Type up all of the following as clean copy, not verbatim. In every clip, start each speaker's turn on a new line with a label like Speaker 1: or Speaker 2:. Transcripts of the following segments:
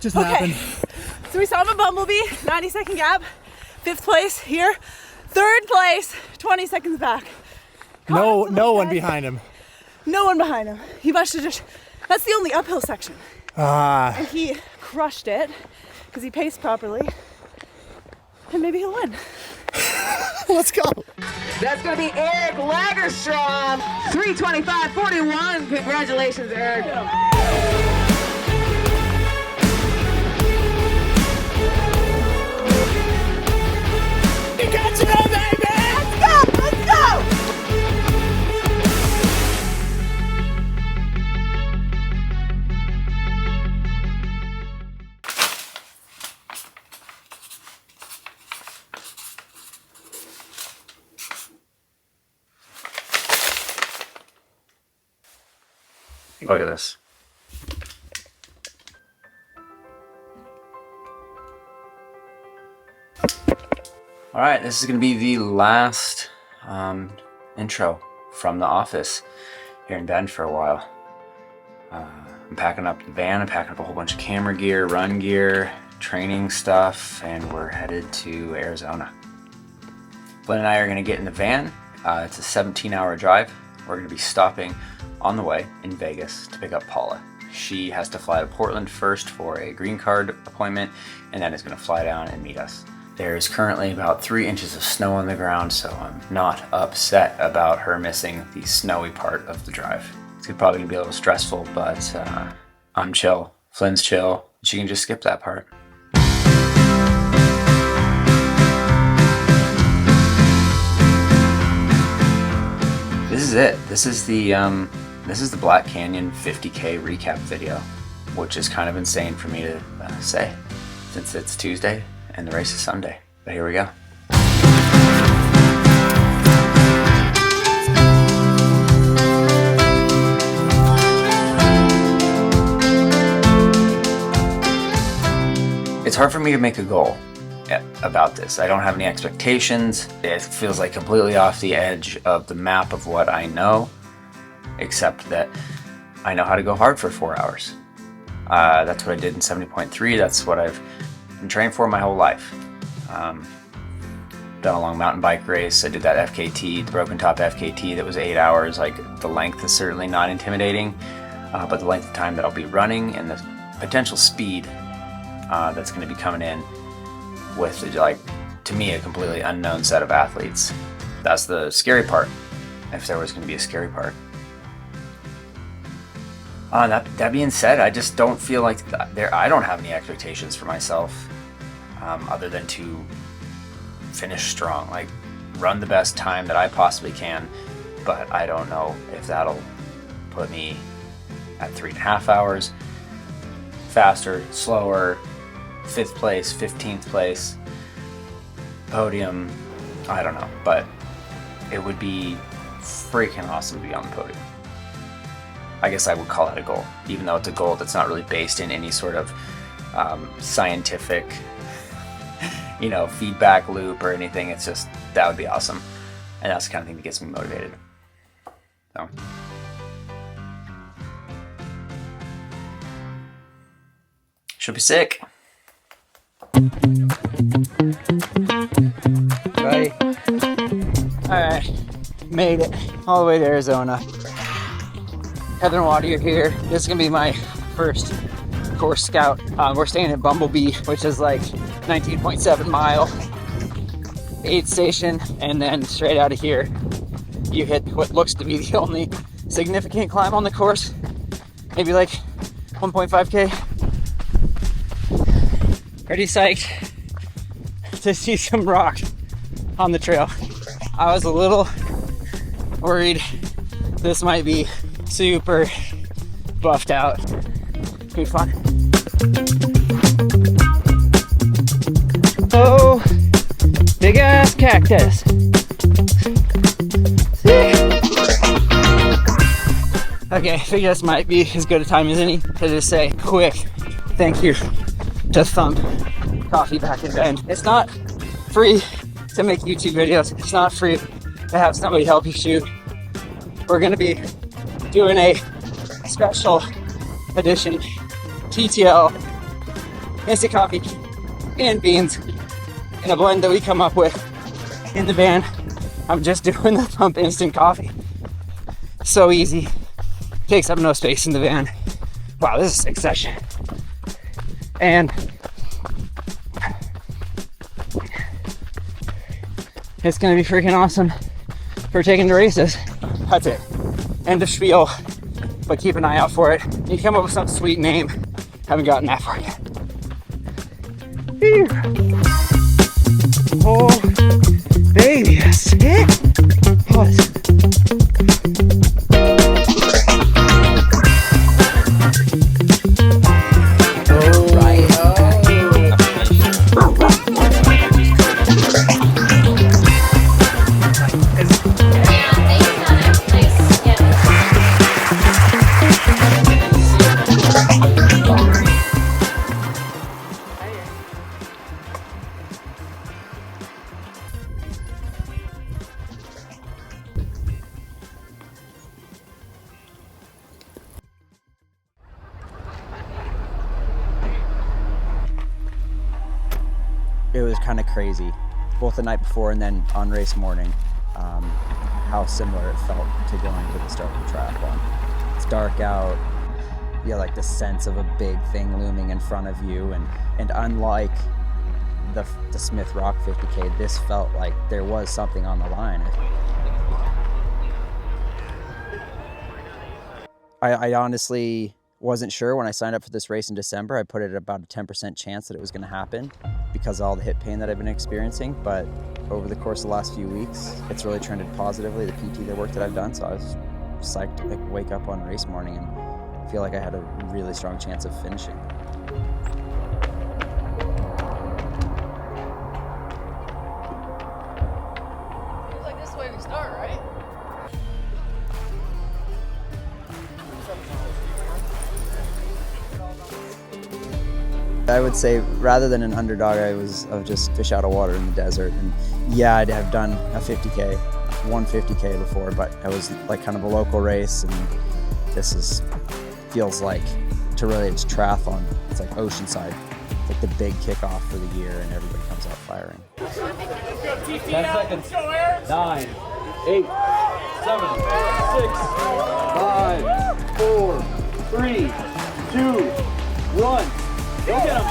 Speaker 1: Just happened.
Speaker 2: So we saw him in Bumblebee, 90-second gap, 5th place here, 3rd place, 20 seconds back.
Speaker 1: No one behind him.
Speaker 2: No one behind him. He must have just, that's the only uphill section. And he crushed it because he paced properly. And maybe he'll win.
Speaker 1: Let's go.
Speaker 3: That's going to be Eric Lagerstrom. 3:25.41. Congratulations, Eric.
Speaker 1: You got to know, baby!
Speaker 2: Let's go! Let's go!
Speaker 4: Look at this. All right, this is going to be the last intro from the office here in Bend for a while. I'm packing up the van, I'm packing up a whole bunch of camera gear, run gear, training stuff, and we're headed to Arizona. Flynn and I are going to get in the van. It's a 17-hour drive. We're going to be stopping on the way in Vegas to pick up Paula. She has to fly to Portland first for a green card appointment, and then is going to fly down and meet us. There's currently about 3 inches of snow on the ground, so I'm not upset about her missing the snowy part of the drive. It's probably going to be a little stressful, but I'm chill. Flynn's chill. She can just skip that part. This is it. This is the Black Canyon 50K recap video, which is kind of insane for me to say, since it's Tuesday and the race is Sunday. But here we go. It's hard for me to make a goal about this. I don't have any expectations. It feels like completely off the edge of the map of what I know, except that I know how to go hard for 4 hours. That's what I did in 70.3. That's what I've been training for my whole life. Done a long mountain bike race. I did that FKT, the Broken Top FKT, that was 8 hours. Like, the length is certainly not intimidating, but the length of time that I'll be running and the potential speed that's going to be coming in with, like, to me, a completely unknown set of athletes. That's the scary part, if there was going to be a scary part. That being said, I just don't feel like I don't have any expectations for myself other than to finish strong, like run the best time that I possibly can, but I don't know if that'll put me at 3.5 hours, faster, slower, 5th place, 15th place, podium, I don't know, but it would be freaking awesome to be on the podium. I guess I would call it a goal, even though it's a goal that's not really based in any sort of scientific, feedback loop or anything. It's just, that would be awesome. And that's the kind of thing that gets me motivated. So. Should be sick.
Speaker 5: Right. Alright, made it all the way to Arizona. Heather and Waddy are here. This is gonna be my first course scout. We're staying at Bumblebee, which is like 19.7 mile aid station, and then straight out of here you hit what looks to be the only significant climb on the course, maybe like 1.5k. Pretty psyched to see some rock on the trail. I was a little worried this might be super buffed out. It's gonna be fun. Oh, big ass cactus. Okay, I think this might be as good a time as any to just say quick thank you to Thumb Coffee back in Bend. It's not free to make YouTube videos. It's not free to have somebody help you shoot. We're gonna be doing a special edition TTL instant coffee and beans in a blend that we come up with in the van. I'm just doing the pump instant coffee. So easy. Takes up no space in the van. Wow, this is a sick session. And it's gonna be freaking awesome for taking the races. That's it. End of spiel. But keep an eye out for it. You come up with some sweet name. Haven't gotten that far yet. Phew. Oh, baby, that's it. Pause. It was kind of crazy, both the night before and then on race morning, how similar it felt to going to the start of the triathlon. It's dark out, you have like the sense of a big thing looming in front of you, and unlike the Smith Rock 50K, this felt like there was something on the line. I honestly wasn't sure when I signed up for this race in December. I put it at about a 10% chance that it was going to happen because of all the hip pain that I've been experiencing. But over the course of the last few weeks, it's really trended positively, the PT, the work that I've done. So I was psyched to wake up on race morning and feel like I had a really strong chance of finishing.
Speaker 6: Seems like this is the way we start, right?
Speaker 5: I would say rather than an underdog, I was just fish out of water in the desert. And yeah, I'd have done a 50K, 150K before, but I was like kind of a local race, and this feels like, to really, it's triathlon. It's like Oceanside. It's like the big kickoff for the year, and everybody comes out firing.
Speaker 7: 10 seconds. 9, 8, 7, 6, 5, 4, 3, 2, 1. Go get him!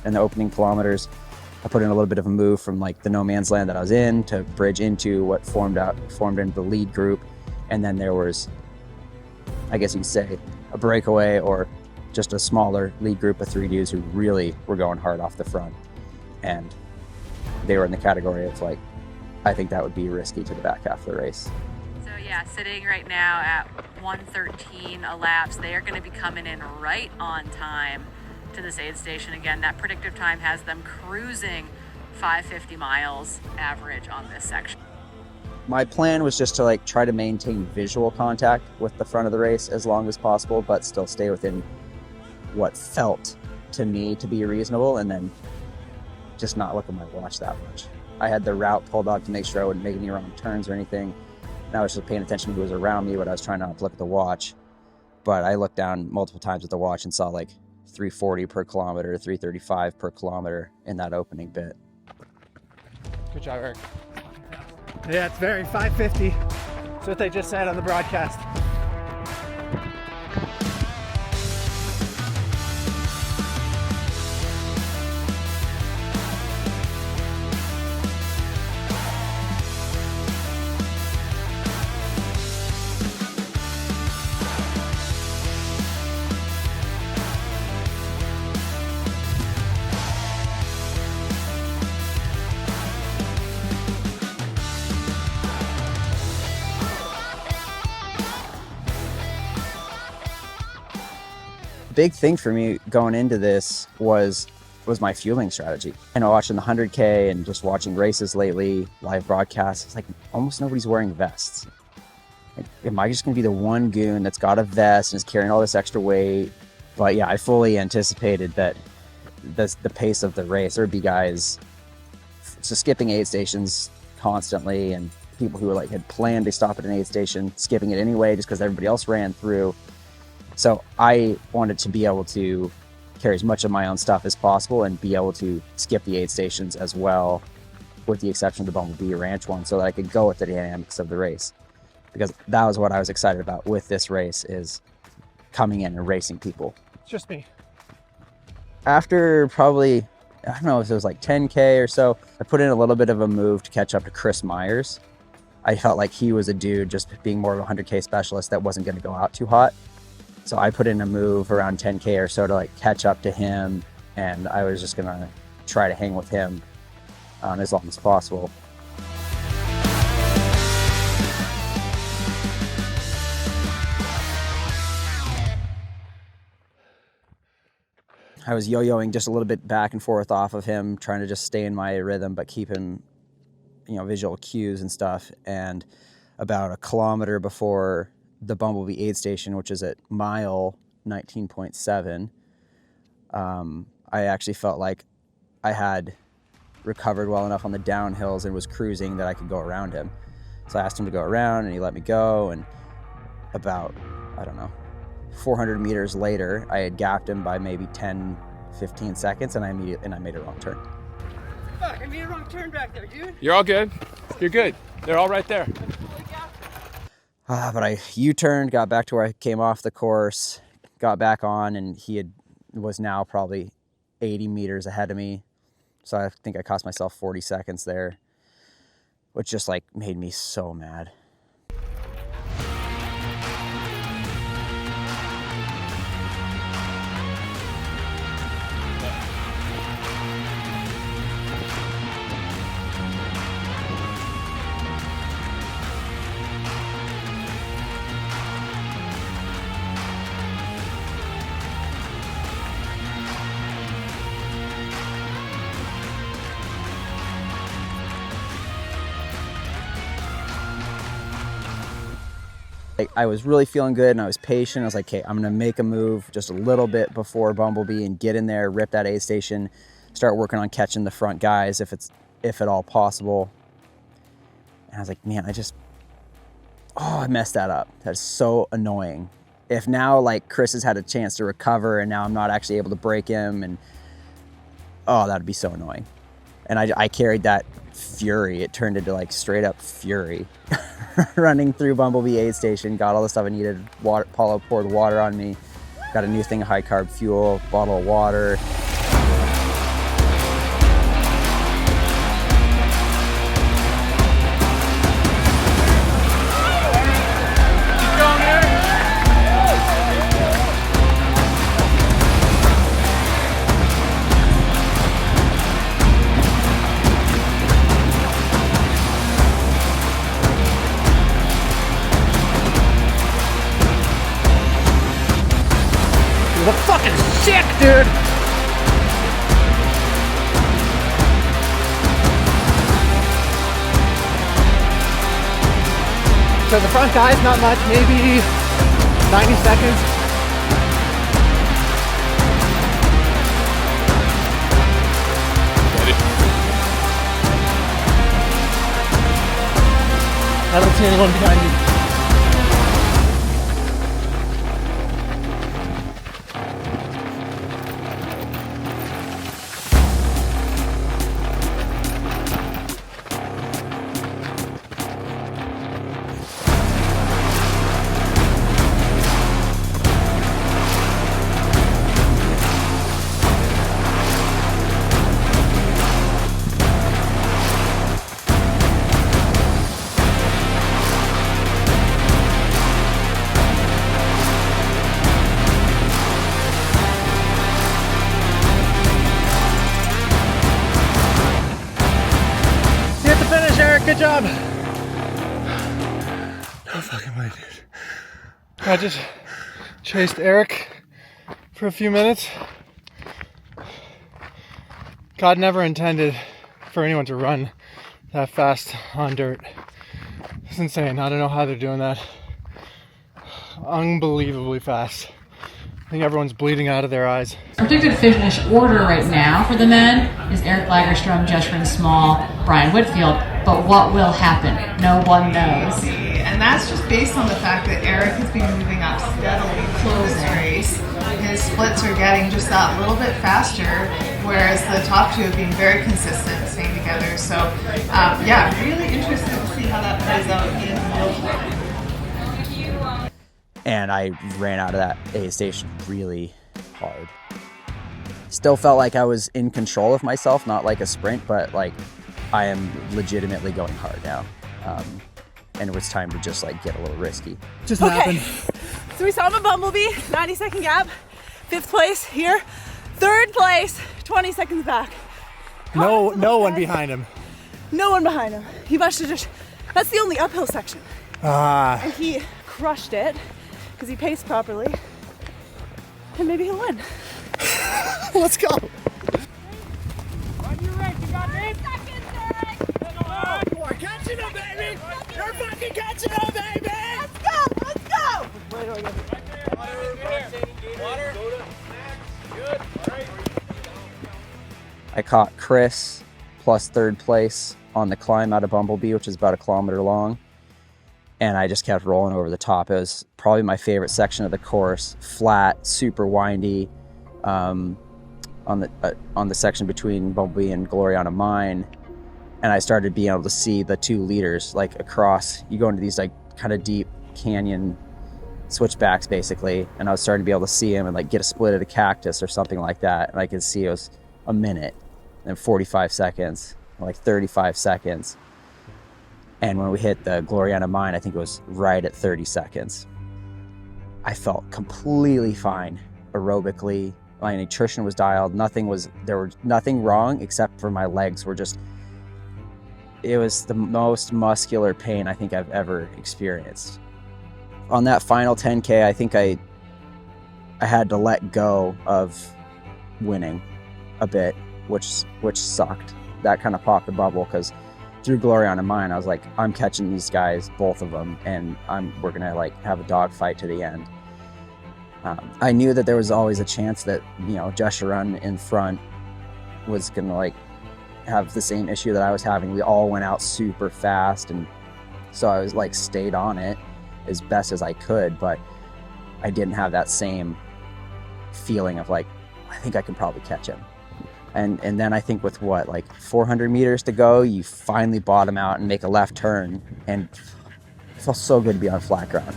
Speaker 5: In the opening kilometers, I put in a little bit of a move from like the no man's land that I was in to bridge into what formed into the lead group. And then there was, I guess you could say, a breakaway or just a smaller lead group of 3 dudes who really were going hard off the front. And they were in the category of like, I think that would be risky to the back half of the race.
Speaker 8: So yeah, sitting right now at 1:13 a laps. They are going to be coming in right on time to this aid station. Again, that predictive time has them cruising 550 miles average on this section.
Speaker 5: My plan was just to like try to maintain visual contact with the front of the race as long as possible, but still stay within what felt to me to be reasonable, and then just not look at my watch that much. I had the route pulled out to make sure I wouldn't make any wrong turns or anything. And I was just paying attention to who was around me, but I was trying not to look at the watch. But I looked down multiple times at the watch and saw like 340 per kilometer, 335 per kilometer in that opening bit.
Speaker 1: Good job, Eric. Yeah, it's very 550. That's what they just said on the broadcast.
Speaker 5: big thing for me going into this was my fueling strategy. And watching the 100K and just watching races lately, live broadcasts, it's like almost nobody's wearing vests. Like, am I just going to be the one goon that's got a vest and is carrying all this extra weight? But yeah, I fully anticipated that the pace of the race, there'd be guys just skipping aid stations constantly, and people who had planned to stop at an aid station skipping it anyway just because everybody else ran through. So I wanted to be able to carry as much of my own stuff as possible and be able to skip the aid stations as well, with the exception of the Bumblebee Ranch one, so that I could go with the dynamics of the race. Because that was what I was excited about with this race, is coming in and racing people.
Speaker 1: It's just me.
Speaker 5: After probably, I don't know if it was like 10K or so, I put in a little bit of a move to catch up to Chris Myers. I felt like he was a dude just being more of a 100K specialist that wasn't going to go out too hot. So I put in a move around 10K or so to catch up to him, and I was just going to try to hang with him as long as possible. I was yo-yoing just a little bit back and forth off of him, trying to just stay in my rhythm, but keep him, visual cues and stuff. And about a kilometer before the Bumblebee aid station, which is at mile 19.7, I actually felt like I had recovered well enough on the downhills and was cruising that I could go around him. So I asked him to go around, and he let me go. And about, 400 meters later, I had gapped him by maybe 10-15 seconds, and I made a wrong turn.
Speaker 6: Fuck, I made a wrong turn back there, dude.
Speaker 7: You're all good. You're good. They're all right there.
Speaker 5: But I U-turned, got back to where I came off the course, got back on, and he was now probably 80 meters ahead of me. So I think I cost myself 40 seconds there, which just made me so mad. I was really feeling good, and I was patient. I was like, okay, I'm gonna make a move just a little bit before Bumblebee and get in there, rip that aid station, start working on catching the front guys if at all possible. And I was like, man, I messed that up. That's so annoying. If now Chris has had a chance to recover and now I'm not actually able to break him, and that'd be so annoying. And I carried that fury. It turned into straight up fury. Running through Bumblebee aid station, got all the stuff I needed. Paula poured water on me. Got a new thing of high carb fuel, bottle of water.
Speaker 1: The fucking sick, dude! So the front guy's not much, maybe 90 seconds. I don't see anyone behind me. Good job. No fucking way, dude. I just chased Eric for a few minutes. God never intended for anyone to run that fast on dirt. It's insane. I don't know how they're doing that. Unbelievably fast. I think everyone's bleeding out of their eyes.
Speaker 8: Predicted finish order right now for the men is Eric Lagerstrom, Jeshrin Small, Brian Whitfield. But what will happen? No one knows.
Speaker 2: And that's just based on the fact that Eric has been moving up steadily through this race. His splits are getting just that little bit faster, whereas the top two have been very consistent, staying together. So, yeah, really interested to see how that plays out in real time.
Speaker 5: And I ran out of that aid station really hard. Still felt like I was in control of myself, not like a sprint, but like I am legitimately going hard now. And it was time to just like get a little risky.
Speaker 1: Just happened.
Speaker 2: So we saw him in Bumblebee, 90-second gap, 5th place here, 3rd place, 20 seconds back.
Speaker 1: No one behind him.
Speaker 2: No one behind him. He must have just, that's the only uphill section. And he crushed it because he paced properly. And maybe he'll win.
Speaker 1: Let's go.
Speaker 6: On your right, you got me? You're catching him, baby! You're fucking catching him, baby!
Speaker 2: Let's go! Let's go!
Speaker 6: Water. Good.
Speaker 5: I caught Chris plus 3rd place on the climb out of Bumblebee, which is about 1 kilometer long. And I just kept rolling over the top. It was probably my favorite section of the course. Flat, super windy. On the section between Bumblebee and Gloriana Mine. And I started being able to see the 2 leaders like across. You go into these like kind of deep canyon switchbacks basically, and I was starting to be able to see him and like get a split at a cactus or something like that. And I could see it was a minute and 45 seconds, like 35 seconds. And when we hit the Gloriana Mine, I think it was right at 30 seconds. I felt completely fine aerobically. My nutrition was dialed. There was nothing wrong except for my legs were just, it was the most muscular pain I think I've ever experienced. On that final 10K, I think I had to let go of winning a bit, which sucked. That kind of popped the bubble because through Gloriana Mine, I was like, I'm catching these guys, both of them, and we're gonna like have a dogfight to the end. I knew that there was always a chance that, you know, Jeshrin in front was gonna like have the same issue that I was having. We all went out super fast, and so I was like stayed on it as best as I could, but I didn't have that same feeling of like, I think I can probably catch him. And then I think with what, like 400 meters to go, you finally bottom out and make a left turn, and it felt so good to be on flat ground.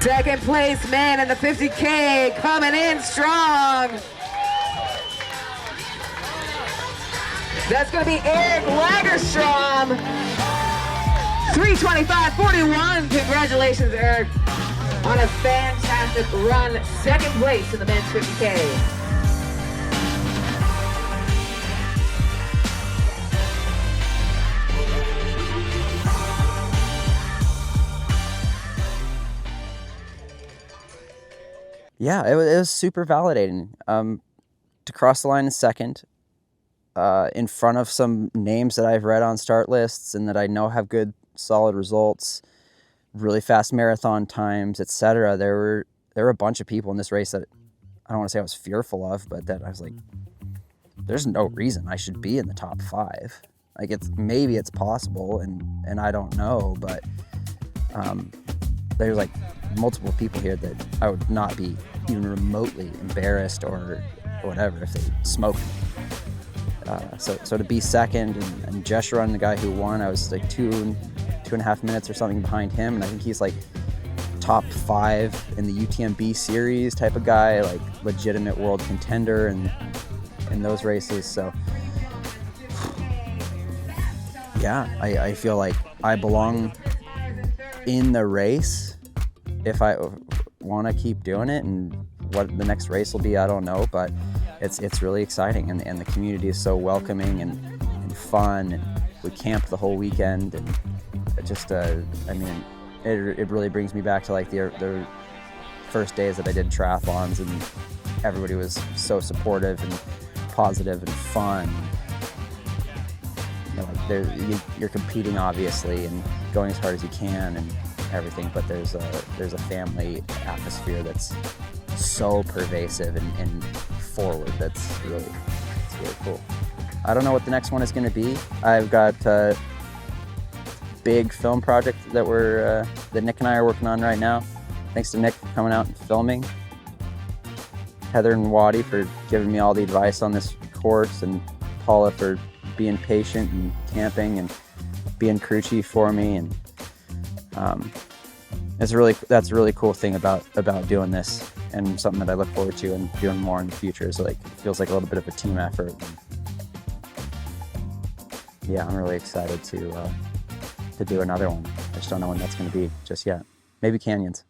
Speaker 3: Second place man in the 50K coming in strong. That's going to be Eric Lagerstrom. 3:25.41. Congratulations, Eric, on a fantastic run. Second place in the men's 50K.
Speaker 5: Yeah, it was super validating to cross the line in second, in front of some names that I've read on start lists and that I know have good, solid results, really fast marathon times, etc. There were a bunch of people in this race that I don't want to say I was fearful of, but that I was like, there's no reason I should be in the top 5. Like maybe it's possible, and I don't know, but there's like multiple people here that I would not be even remotely embarrassed or whatever if they smoked me. So to be second and Jeshrin, the guy who won, I was like 2.5 minutes or something behind him, and I think he's like top 5 in the UTMB series type of guy, like legitimate world contender in those races. So yeah, I feel like I belong in the race if I want to keep doing it, and what the next race will be, I don't know, but it's really exciting, and the community is so welcoming and fun, and we camped the whole weekend, and it just, I mean, it really brings me back to like the first days that I did triathlons, and everybody was so supportive and positive and fun. You know, like you're competing obviously and going as hard as you can and everything, but there's a family atmosphere that's so pervasive and forward. It's really cool. I don't know what the next one is going to be. I've got a big film project that Nick and I are working on right now. Thanks to Nick for coming out and filming. Heather and Waddy for giving me all the advice on this course, and Paula for being patient and camping and being crew chief for me. And that's a really cool thing about doing this, and something that I look forward to and doing more in the future. Is like, it feels like a little bit of a team effort. And yeah, I'm really excited to do another one. I just don't know when that's going to be just yet. Maybe Canyons.